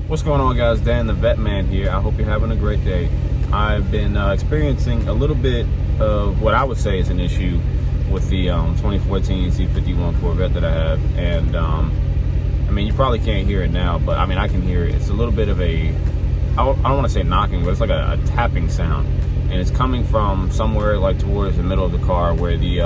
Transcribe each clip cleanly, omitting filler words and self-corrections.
What's going on, guys? Dan the Vet Man here. I hope you're having a great day. I've been experiencing a little bit of what I would say is an issue with the 2014 C51 Corvette that I have. And I mean, you probably can't hear it now, but I mean, I can hear it. It's a little bit of a, I don't want to say knocking, but it's like a tapping sound. And it's coming from somewhere like towards the middle of the car where the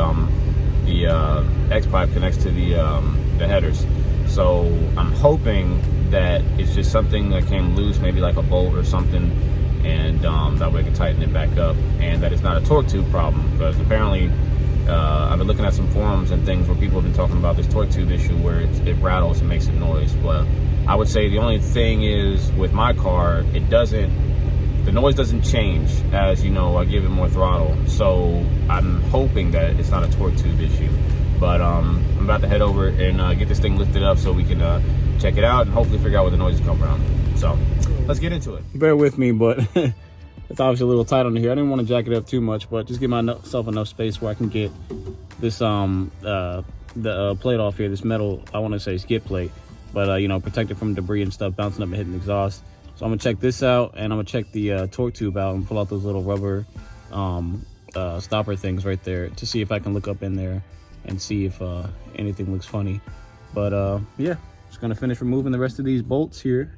X-pipe connects to the headers. So I'm hoping that it's just something that came loose, maybe like a bolt or something, and that way I can tighten it back up, and that it's not a torque tube problem, because apparently I've been looking at some forums and things where people have been talking about this torque tube issue where it rattles and makes a noise. Well, I would say the only thing is with my car, the noise doesn't change as, you know, I give it more throttle. So I'm hoping that it's not a torque tube issue. But I'm about to head over and get this thing lifted up so we can check it out and hopefully figure out where the noise is coming from. So let's get into it. Bear with me, but it's obviously a little tight under here. I didn't want to jack it up too much, but just give myself enough space where I can get this the plate off here, this metal, I want to say skid plate, but you know, protect it from debris and stuff bouncing up and hitting the exhaust. So I'm gonna check this out, and I'm gonna check the torque tube out and pull out those little rubber stopper things right there to see if I can look up in there and see if anything looks funny. But yeah, just gonna finish removing the rest of these bolts here.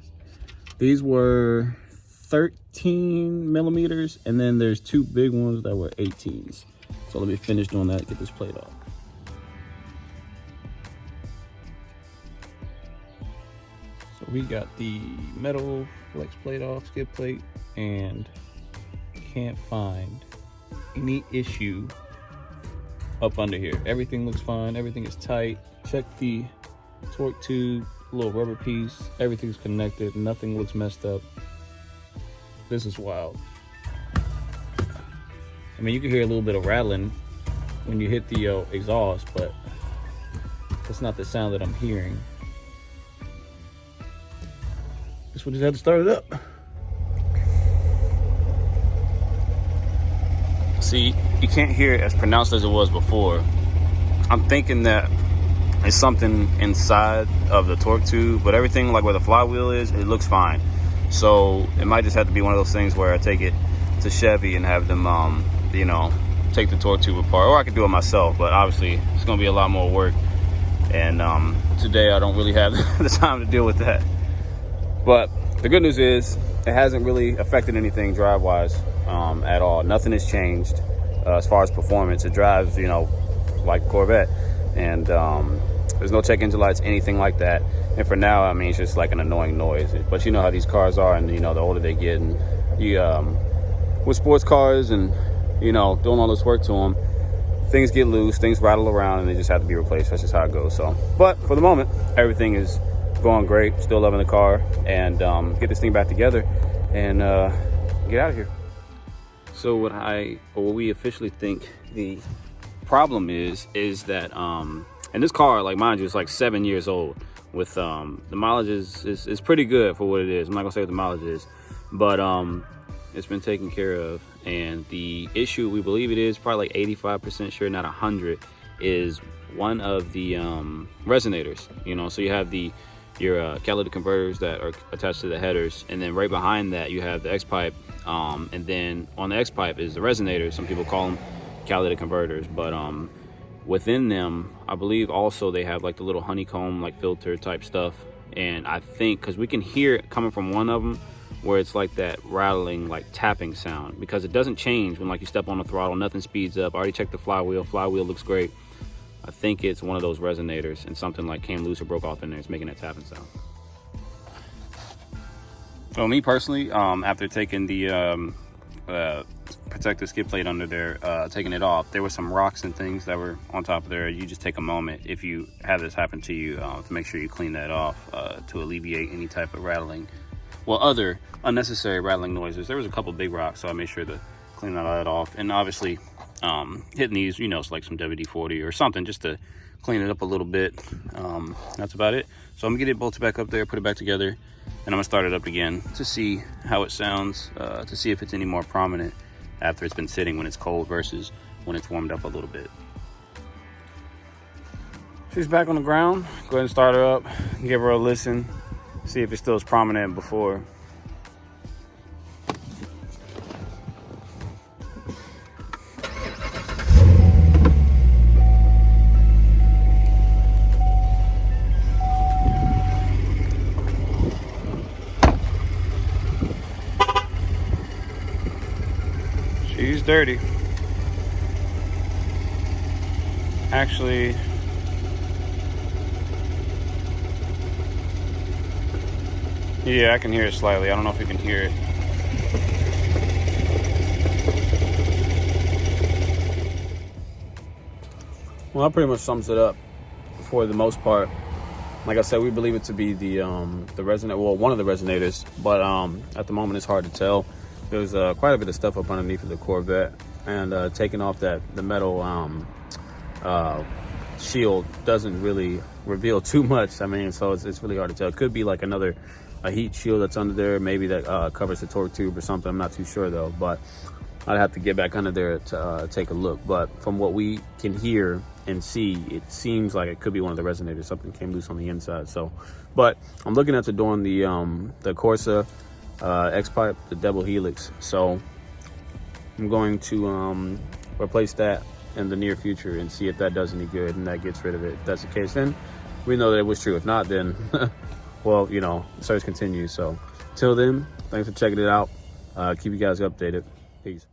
These were 13 millimeters, and then there's two big ones that were 18s. So let me finish doing that, get this plate off. So we got the metal flex plate off, skid plate, and can't find any issue up under here. Everything looks fine, everything is tight. Check the torque tube, little rubber piece, everything's connected, nothing looks messed up. This is wild. I mean, you can hear a little bit of rattling when you hit the exhaust, but that's not the sound that I'm hearing. Guess we'll just have to start it up. See, you can't hear it as pronounced as it was before. I'm thinking that it's something inside of the torque tube, but everything like where the flywheel is, it looks fine. So it might just have to be one of those things where I take it to Chevy and have them, you know, take the torque tube apart, or I could do it myself, but obviously it's gonna be a lot more work. And today I don't really have the time to deal with that. But the good news is it hasn't really affected anything drive-wise at all. Nothing has changed as far as performance. It drives, you know, like Corvette, and there's no check engine lights, anything like that. And for now, I mean, it's just like an annoying noise. But you know how these cars are, and you know, the older they get, and you with sports cars and, you know, doing all this work to them, things get loose, things rattle around, and they just have to be replaced. That's just how it goes. So, but for the moment, everything is going great. Still loving the car, and get this thing back together and get out of here. So what we officially think the problem is that and this car, like mind you, is like 7 years old. With the mileage is pretty good for what it is. I'm not gonna say what the mileage is, but it's been taken care of. And the issue, we believe it is probably like 85% sure, not 100, is one of the resonators. You know, so you have your catalytic converters that are attached to the headers, and then right behind that you have the X-pipe, and then on the X-pipe is the resonators. Some people call them catalytic converters, but within them, I believe also they have like the little honeycomb like filter type stuff. And I think because we can hear it coming from one of them where it's like that rattling, like tapping sound, because it doesn't change when like you step on the throttle, nothing speeds up. I already checked the flywheel looks great. I think it's one of those resonators, and something like came loose or broke off in there. It's making that tapping sound. So me personally, after taking the protective skid plate under there, taking it off, there were some rocks and things that were on top of there. You just take a moment, if you have this happen to you, to make sure you clean that off to alleviate any type of rattling, well, other unnecessary rattling noises. There was a couple big rocks, so I made sure to clean all that off. And obviously hitting these, you know, it's like some WD-40 or something just to clean it up a little bit. That's about it. So I'm gonna get it bolted back up there, put it back together, and I'm gonna start it up again to see how it sounds, to see if it's any more prominent after it's been sitting when it's cold versus when it's warmed up a little bit. She's back on the ground. Go ahead and start her up, give her a listen. See if it's still as prominent before. She's dirty. Actually, yeah, I can hear it slightly. I don't know if you can hear it. Well, that pretty much sums it up for the most part. Like I said, we believe it to be the resonate, well, one of the resonators, but at the moment it's hard to tell. There's quite a bit of stuff up underneath of the Corvette, and taking off the metal shield doesn't really reveal too much. I mean, so it's really hard to tell. It could be like a heat shield that's under there, maybe that covers the torque tube or something. I'm not too sure though, but I'd have to get back under there to take a look. But from what we can hear and see, it seems like it could be one of the resonators. Something came loose on the inside. So, but I'm looking at doing the Corsa X-pipe, the double helix. So I'm going to replace that in the near future and see if that does any good and that gets rid of it. If that's the case, then we know that it was true. If not, then well, you know, the search continues. So till then, thanks for checking it out. Keep you guys updated. Peace.